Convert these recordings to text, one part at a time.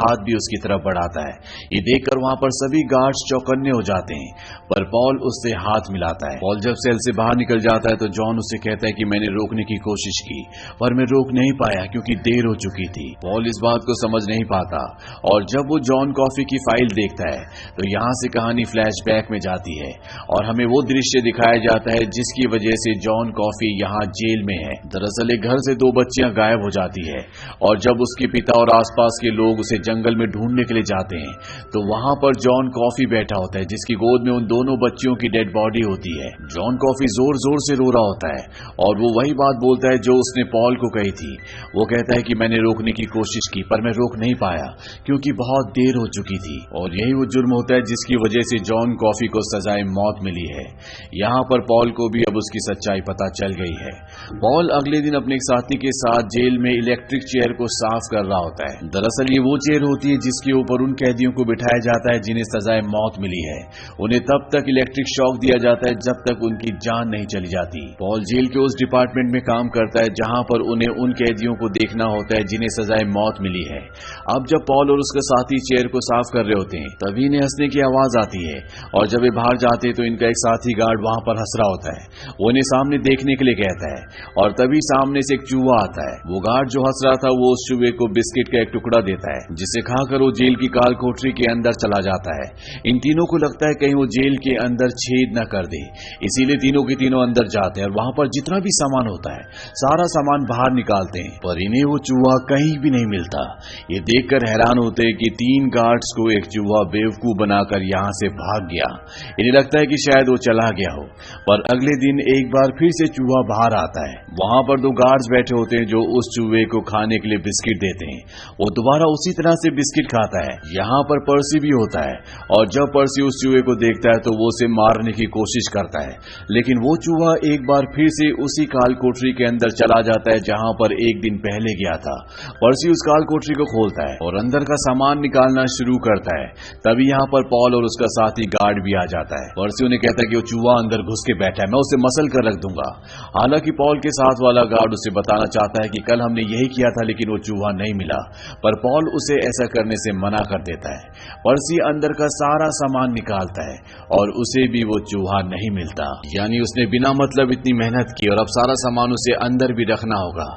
हाथ भी उसकी तरफ बढ़ाता है। ये देखकर वहां पर सभी गार्ड्स चौकन्ने हो जाते हैं, पर पॉल उससे हाथ मिलाता है। पॉल जब सेल से बाहर निकल जाता है तो जॉन उससे कहता है कि मैंने रोकने की कोशिश की पर मैं रोक नहीं पाया क्योंकि देर हो चुकी थी। पॉल इस बात को समझ नहीं पाता और जब वो जॉन कॉफी की फाइल देखता है तो यहाँ से कहानी फ्लैशबैक में जाती है और हमें वो दृश्य दिखाया जाता है जिसकी वजह से जॉन कॉफी यहाँ जेल में है। दरअसल एक घर से दो बच्चियां गायब हो जाती है और जब उसके पिता और आसपास के लोग उसे जंगल में ढूंढने के लिए जाते हैं तो वहां पर जॉन कॉफी बैठा होता है जिसकी गोद में उन दोनों बच्चियों की डेड बॉडी होती है। जॉन कॉफी जोर जोर से रो रहा होता है और वो वही बात बोलता है जो उसने पॉल को कही थी। वो कहता है कि मैंने रोकने की कोशिश की पर मैं रोक नहीं पाया क्योंकि बहुत देर हो चुकी थी। और यही वो जुर्म होता है जिसकी वजह से जॉन कॉफी को सजाए मौत मिली है। यहाँ पर पॉल को भी अब उसकी सच्चाई पता चल गई है। पॉल अगले दिन अपने एक साथी के साथ जेल में इलेक्ट्रिक चेयर को साफ कर रहा होता है। दरअसल ये वो चेयर होती है जिसके ऊपर उन कैदियों को बिठाया जाता है जिन्हें सजाए मौत मिली है। उन्हें तब तक इलेक्ट्रिक शॉक दिया जाता है जब तक उनकी जान नहीं चली जाती। पॉल जेल के उस डिपार्टमेंट में काम करता है जहां पर उन्हें उन कैदियों को देखना होता है जिन्हें सजाए मौत मिली है। अब जब पॉल और उसका साथी चेयर को साफ कर रहे होते हैं तभी इन्हें हंसने की आवाज आती है और जब वे बाहर जाते हैं तो इनका एक साथी गार्ड वहां पर हंस रहा होता है। वो इन्हें सामने देखने के लिए कहता है और तभी सामने से एक चूहा आता है। वो गार्ड जो हंस रहा था वो उस चूहे को बिस्किट का एक टुकड़ा देता है जिसे खाकर वो जेल की काल कोठरी के अंदर चला जाता है। इन तीनों को लगता है कहीं वो जेल के अंदर छेद न कर दे, इसीलिए तीनों के तीनों अंदर जाते हैं और वहां पर जितना भी सामान होता है सारा सामान बाहर निकालते हैं पर इन्हें वो चूहा कहीं भी नहीं मिलता। ये देखकर हैरान होते हैं कि 3 गार्ड्स को एक चूहा बेवकूफ बनाकर यहां से भाग गया। इन्हें लगता है कि शायद वो चला गया हो, पर अगले दिन एक बार फिर से चूहा बाहर आता है। वहां पर 2 गार्ड्स बैठे होते हैं जो उस चूहे को खाने के लिए बिस्किट देते हैं। वो दोबारा उसी तरह से बिस्किट खाता है। यहाँ पर पर्सी भी होता है और जब पर्सी उस चूहे को देखता है तो वो उसे मारने की कोशिश करता है, लेकिन वो चूहा एक बार फिर से उसी काल कोठरी के अंदर चला जाता है जहां पर एक दिन पहले गया था। पर्सी उस काल कोठरी को खोलता है और अंदर का सामान निकालना शुरू करता है। तभी यहाँ पर पॉल और उसका साथी गार्ड भी आ जाता है। पर्सी उन्हें कहता है कि वो चूहा अंदर घुस के बैठा है, मैं उसे मसल कर रख दूंगा। हालांकि पॉल के साथ वाला गार्ड उसे बताना चाहता है कि कल हमने यही किया था लेकिन वो चूहा नहीं मिला, पर पॉल उसे ऐसा करने से मना कर देता है। पर्सी अंदर का सारा सामान निकालता है और उसे भी वो चूहा नहीं मिलता। यानी उसने बिना मतलब इतनी मेहनत की और अब सारा सामान उसे अंदर भी रखना होगा।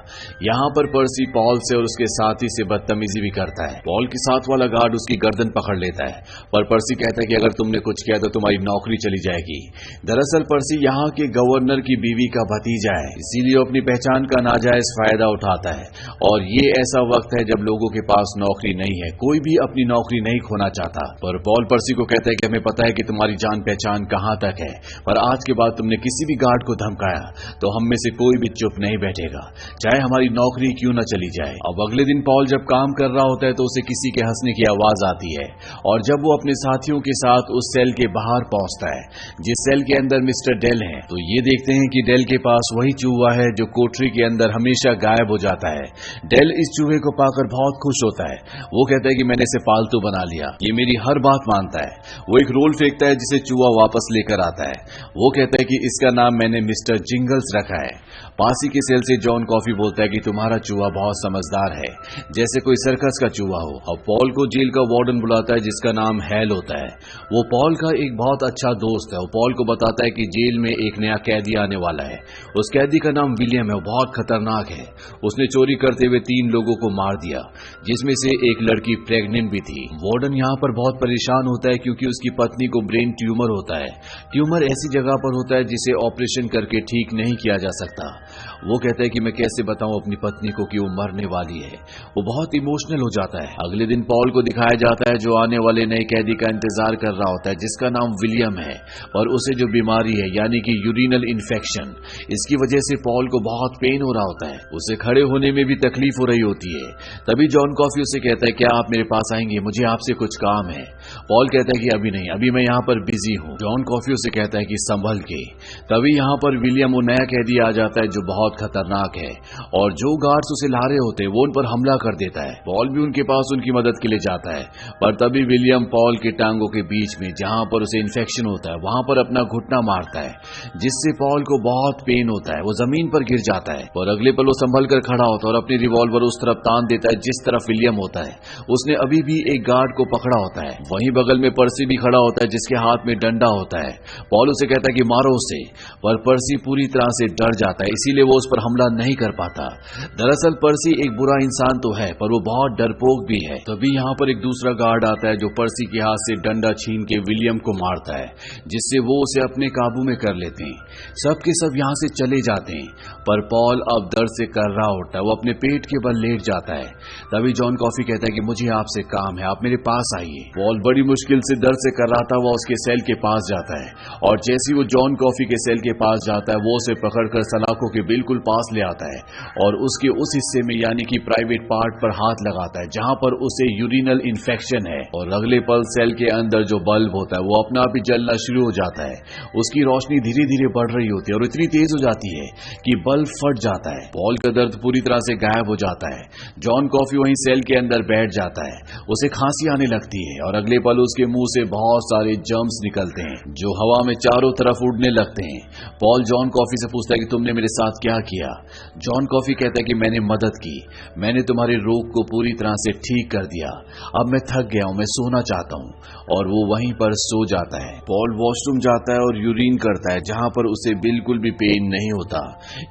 यहाँ पर पर्सी पॉल से और उसके साथी से बदतमीजी भी करता है। पॉल के साथ वाला गार्ड उसकी गर्दन पकड़ लेता है, पर पर्सी कहता है कि अगर तुमने कुछ किया तो तुम्हारी नौकरी चली जाएगी। दरअसल पर्सी यहाँ के गवर्नर की बीवी का भतीजा है, इसीलिए अपनी पहचान का नाजायज फायदा उठाता है। और ये ऐसा वक्त है जब लोगों के पास नौकरी नहीं है, कोई भी अपनी नौकरी नहीं खोना चाहता। पर पॉल पर्सी को कहता है कि हमें पता है कि तुम्हारी जान पहचान कहां तक है, पर आज के बाद तुमने किसी भी गार्ड को धमकाया तो हम में से कोई भी चुप नहीं बैठेगा, चाहे हमारी नौकरी क्यों न चली जाए। अब अगले दिन पॉल जब काम कर रहा होता है तो उसे किसी के हंसने की आवाज आती है और जब वो अपने साथियों के साथ उस सेल के बाहर पहुंचता है जिस सेल के अंदर मिस्टर डेल है, तो ये देखते हैं कि डेल के पास वही चूहा है जो कोठरी के अंदर हमेशा गायब हो जाता है। डेल इस चूहे को पाकर बहुत खुश होता है। वो कहता है कि मैंने इसे पालतू बना लिया, ये मेरी हर बात मानता है। वो एक रोल फेंकता है जिसे चूहा वापस लेकर आता है। वो कहता है कि इसका नाम मैंने मिस्टर जिंगल्स रखा है। पासी के सेल से जॉन कॉफी बोलता है कि तुम्हारा चूहा बहुत समझदार है, जैसे कोई सर्कस का चूहा हो। अब पॉल को जेल का वार्डन बुलाता है जिसका नाम हैल होता है। वो पॉल का एक बहुत अच्छा दोस्त है। वो पॉल को बताता है कि जेल में एक नया कैदी आने वाला है। उस कैदी का नाम विलियम है, वो बहुत खतरनाक है। उसने चोरी करते हुए 3 लोगों को मार दिया, जिसमें से एक लड़की प्रेग्नेंट भी थी। वार्डन यहाँ पर बहुत परेशान होता है क्योंकि उसकी पत्नी को ब्रेन ट्यूमर होता है। ट्यूमर ऐसी जगह पर होता है जिसे ऑपरेशन करके ठीक नहीं किया जा सकता। वो कहता है कि मैं कैसे बताऊं अपनी पत्नी को कि वो मरने वाली है। वो बहुत इमोशनल हो जाता है। अगले दिन पॉल को दिखाया जाता है जो आने वाले नए कैदी का इंतजार कर रहा होता है जिसका नाम विलियम है, और उसे जो बीमारी है यानी कि यूरिनल इन्फेक्शन, इसकी वजह से पॉल को बहुत पेन हो रहा होता है। उसे खड़े होने में भी तकलीफ हो रही होती है। तभी जॉन कॉफी उसे कहता है क्या आप मेरे पास आएंगे, मुझे आपसे कुछ काम है। पॉल कहता है कि अभी नहीं, अभी मैं यहाँ पर बिजी हूँ। जॉन कॉफी उसे कहता है कि संभल के। तभी यहाँ पर विलियम वो नया कैदी आ जाता है जो बहुत खतरनाक है, और जो गार्ड्स उसे ला रहे होते हैं वो उन पर हमला कर देता है। पॉल भी उनके पास उनकी मदद के लिए जाता है, पर तभी विलियम पॉल के टांगों के बीच में जहां पर उसे इन्फेक्शन होता है वहां पर अपना घुटना मारता है, जिससे पॉल को बहुत पेन होता है। वो जमीन पर गिर जाता है, और अगले पल वो संभल कर खड़ा होता है और अपनी रिवॉल्वर उस तरफ तान देता है जिस तरफ विलियम होता है। उसने अभी भी एक गार्ड को पकड़ा होता है। वहीं बगल में पर्सी भी खड़ा होता है जिसके हाथ में डंडा होता है। पॉल उसे कहता है कि मारो उसे, पर पर्सी पूरी तरह से डर जाता है, इसीलिए वो उस पर हमला नहीं कर पाता। दरअसल पर्सी एक बुरा इंसान तो है, पर वो बहुत डरपोक भी है। तभी यहाँ पर एक दूसरा गार्ड आता है जो पर्सी के हाथ से डंडा छीन के विलियम को मारता है, जिससे वो उसे अपने काबू में कर लेते हैं। सब के सब यहाँ से चले जाते हैं, पर पॉल अब दर्द से कर्रा उठता है। वो अपने पेट के बल लेट जाता है। तभी जॉन कॉफी कहता है कि मुझे आपसे काम है, आप मेरे पास आइए। पॉल बड़ी मुश्किल से दर्द से कर्राता हुआ उसके सेल के पास जाता है, और जैसे वो जॉन कॉफी के सेल के पास जाता है, वो उसे पकड़कर सलाखों के बिल्कुल पास ले आता है और उसके उस हिस्से में यानी कि प्राइवेट पार्ट पर हाथ लगाता है जहां पर उसे यूरिनल इन्फेक्शन है। और अगले पल सेल के अंदर जो बल्ब होता है वो अपना आप ही जलना शुरू हो जाता है। उसकी रोशनी धीरे धीरे बढ़ रही होती है और इतनी तेज हो जाती है कि बल्ब फट जाता है। पॉल का दर्द पूरी तरह से गायब हो जाता है। जॉन कॉफी वहीं सेल के अंदर बैठ जाता है। उसे खांसी आने लगती है और अगले पल उसके मुंह से बहुत सारे जर्म्स निकलते हैं जो हवा में चारों तरफ उड़ने लगते हैं। पॉल जॉन कॉफी से पूछता है कि तुमने मेरे साथ क्या किया। जॉन कॉफी कहता है कि मैंने मदद की, मैंने तुम्हारे रोग को पूरी तरह से ठीक कर दिया। अब मैं थक गया हूं, मैं सोना चाहता हूं। और वो वहीं पर सो जाता है। पॉल वॉशरूम जाता है और यूरिन करता है जहां पर उसे बिल्कुल भी पेन नहीं होता,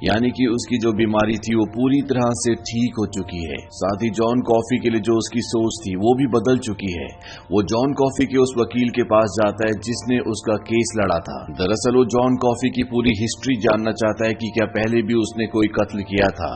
यानी कि उसकी जो बीमारी थी वो पूरी तरह से ठीक हो चुकी है। साथ ही जॉन कॉफी के लिए जो उसकी सोच थी वो भी बदल चुकी है। वो जॉन कॉफी के उस वकील के पास जाता है जिसने उसका केस लड़ा था। दरअसल वो जॉन कॉफी की पूरी हिस्ट्री जानना चाहता है कि क्या पहले भी उसने कोई कत्ल किया था,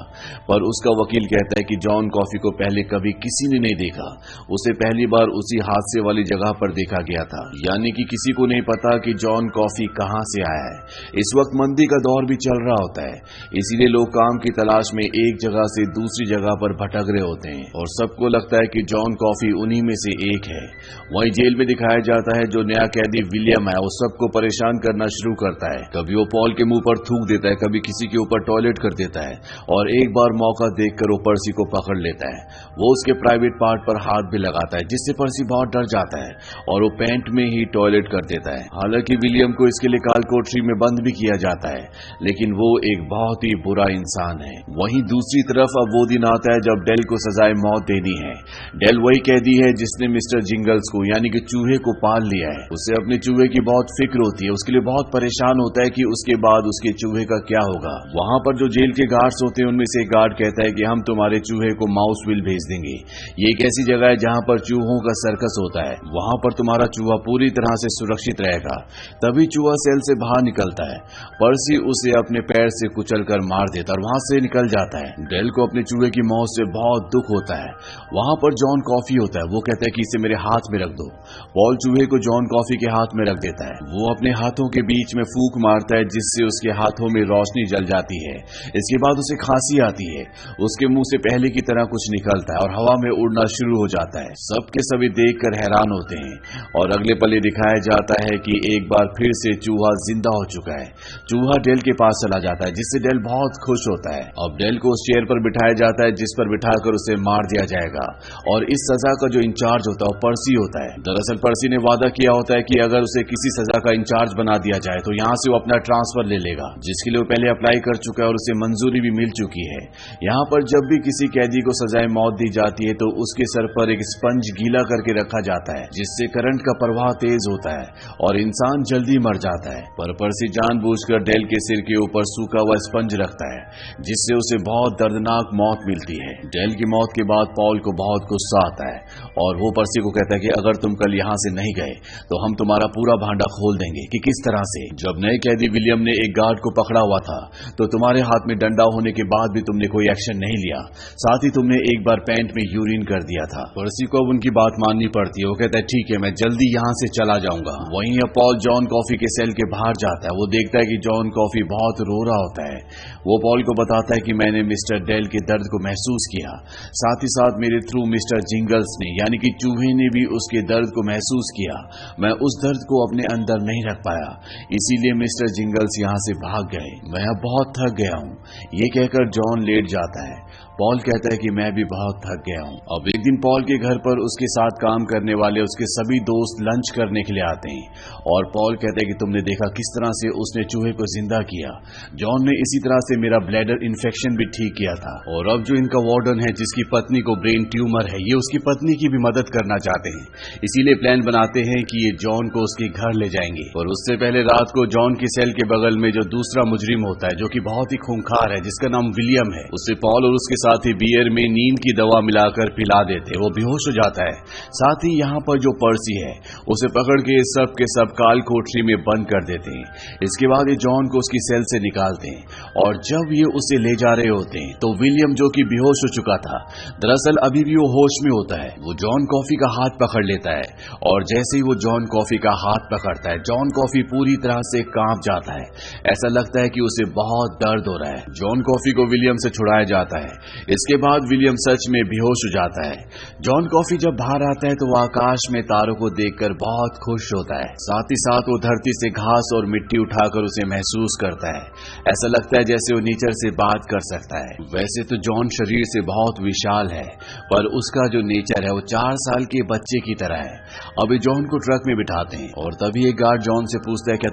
पर उसका वकील कहता है कि जॉन कॉफी को पहले कभी किसी ने नहीं देखा। उसे पहली बार उसी हादसे वाली जगह पर देखा गया था, यानी कि किसी को नहीं पता कि जॉन कॉफी कहां से आया है। इस वक्त मंदी का दौर भी चल रहा होता है, इसीलिए लोग काम की तलाश में एक जगह से दूसरी जगह पर भटक रहे होते हैं और सबको लगता है कि जॉन कॉफी उन्हीं में से एक है। वहीं जेल में दिखाया जाता है जो नया कैदी विलियम है वो सबको परेशान करना शुरू करता है। कभी वो पॉल के मुंह पर थूक देता है, कभी किसी के ऊपर टॉयलेट कर देता है और एक बार मौका देखकर वो पर्सी को पकड़ लेता है। वो उसके प्राइवेट पार्ट पर हाथ भी लगाता है जिससे पर्सी बहुत डर जाता है और वो पैंट में ही टॉयलेट कर देता है। हालांकि विलियम को इसके लिए काल कोठरी में बंद भी किया जाता है, लेकिन वो एक बहुत ही बुरा इंसान है। वहीं दूसरी तरफ अब वो दिन आता है जब डेल को सजाए मौत देनी है। डेल वही कैदी है जिसने मिस्टर जिंगल्स को यानी कि चूहे को पाल लिया है। उसे अपने चूहे की बहुत फिक्र होती है, उसके लिए बहुत परेशान होता है कि उसके बाद उसके चूहे का क्या होगा। वहां पर जो जेल के गार्ड्स होते हैं उनमें से एक गार्ड कहता है कि हम तुम्हारे चूहे को माउसविल भेज देंगे। ये एक ऐसी जगह है जहां पर चूहों का सर्कस होता है, वहां पर तुम्हारा चूहा पूरी तरह से सुरक्षित रहेगा। तभी चूहा सेल से बाहर निकलता है। पर्सी उसे अपने पैर से कुचलकर मार देता और वहां से निकल जाता है। डेल को अपने चूहे की मौत से बहुत दुख होता है। वहां पर जॉन कॉफी होता है, वो कहता है कि इसे मेरे हाथ में रख दो। पॉल चूहे को जॉन कॉफी के हाथ में रख देता है। वो अपने हाथों के बीच में फूंक मारता है जिससे उसके हाथों में रोशनी जल जाती है। इसके बाद उसे खांसी आती है, उसके मुंह से पहले की तरह कुछ निकलता है और हवा में उड़ना शुरू हो जाता है। सबके सभी देखकर हैरान होते हैं और अगले पल दिखाया जाता है कि एक बार फिर से चूहा जिंदा हो चुका है। चूहा डेल के पास चला जाता है जिससे डेल बहुत खुश होता है। अब डेल को उस चेयर पर बिठाया जाता है जिस पर बिठाकर उसे मार दिया जाएगा और इस सजा का जो इंचार्ज होता है वो पर्सी होता है। दरअसल पर्सी ने वादा किया होता है कि अगर उसे किसी सजा का इंचार्ज बना दिया जाए तो यहाँ से वो अपना ट्रांसफर ले लेगा, जिसके लिए वो पहले अप्लाई कर चुका है और उसे मंजूरी भी मिल चुकी है। यहाँ पर जब भी किसी कैदी को सजाए मौत दी जाती है तो उसके सर पर एक स्पंज गीला करके रखा जाता है जिससे करंट का प्रवाह तेज होता है और इंसान जल्दी मर जाता है। पर पर्सी जानबूझकर डेल के सिर के ऊपर सूखा हुआ स्पंज रखता है जिससे उसे बहुत दर्दनाक मौत मिलती है। डेल की मौत के बाद पॉल को बहुत गुस्सा आता है और वो पर्सी को कहता है कि अगर तुम कल यहाँ से नहीं गए तो हम तुम्हारा पूरा भांडा खोल देंगे कि किस तरह से जब नए कैदी विलियम ने एक गार्ड को पकड़ा हुआ था तो तुम्हारे हाथ में डंडा होने के बाद भी तुमने कोई एक्शन नहीं लिया, साथ ही तुमने एक बार पैंट में यूरिन कर दिया था। पर्सी को अब उनकी बात माननी पड़ती है। वो कहता है ठीक है, मैं जल्दी यहाँ से चला जाऊंगा। वहीं अब पॉल जॉन कॉफी के सेल के बाहर जाता है। वो देखता है कि जॉन कॉफी बहुत रो रहा होता है। वो पॉल को बताता है कि मैंने मिस्टर डेल के दर्द को महसूस किया, साथ ही साथ मेरे थ्रू मिस्टर जिंगल्स ने यानी कि चूहे ने भी उसके दर्द को महसूस किया। मैं उस दर्द को अपने अंदर नहीं रख पाया, इसीलिए मिस्टर जिंगल्स यहाँ से भाग गए। मैं अब बहुत थक गया हूँ। ये कहकर जॉन लेट जाता है। पॉल कहता है कि मैं भी बहुत थक गया हूँ। अब एक दिन पॉल के घर पर उसके साथ काम करने वाले उसके सभी दोस्त लंच करने के लिए आते हैं और पॉल कहता है कि तुमने देखा किस तरह से उसने चूहे को जिंदा किया। जॉन ने इसी तरह से मेरा ब्लैडर इन्फेक्शन भी ठीक किया था। और अब जो इनका वार्डन है जिसकी पत्नी को ब्रेन ट्यूमर है, ये उसकी पत्नी की भी मदद करना चाहते हैं, इसीलिए प्लान बनाते हैं कि ये जॉन को उसके घर ले जाएंगे। और उससे पहले रात को जॉन की सेल के बगल में जो दूसरा मुजरिम होता है जो कि बहुत ही खूंखार है, जिसका नाम विलियम है, उससे पॉल और उसके साथी बियर में नींद की दवा मिलाकर पिला देते। वो बेहोश हो जाता है। साथ ही यहाँ पर जो पर्सी है उसे पकड़ के सब के सब काल कोठरी में बंद कर देते हैं। इसके बाद ये जॉन को उसकी सेल से निकालते हैं और जब ये उसे ले जा रहे होते हैं तो विलियम जो कि बेहोश हो चुका था, दरअसल अभी भी वो होश में होता है। वो जॉन कॉफी का हाथ पकड़ लेता है और जैसे ही वो जॉन कॉफी का हाथ पकड़ता है, जॉन कॉफी पूरी तरह से कांप जाता है। ऐसा लगता है कि उसे बहुत दर्द हो रहा है। जॉन कॉफी को विलियम से छुड़ाया जाता है। इसके बाद विलियम सच में बेहोश हो जाता है। जॉन कॉफी जब बाहर आता है तो वो आकाश में तारों को देखकर बहुत खुश होता है। साथ ही साथ वो धरती से घास और मिट्टी उठाकर उसे महसूस करता है। ऐसा लगता है जैसे वो नेचर से बात कर सकता है। वैसे तो जॉन शरीर से बहुत विशाल है, पर उसका जो नेचर है वो 4 साल के बच्चे की तरह है। अभी जॉन को ट्रक में बिठाते हैं और तभी एक गार्ड जॉन से पूछता है, क्या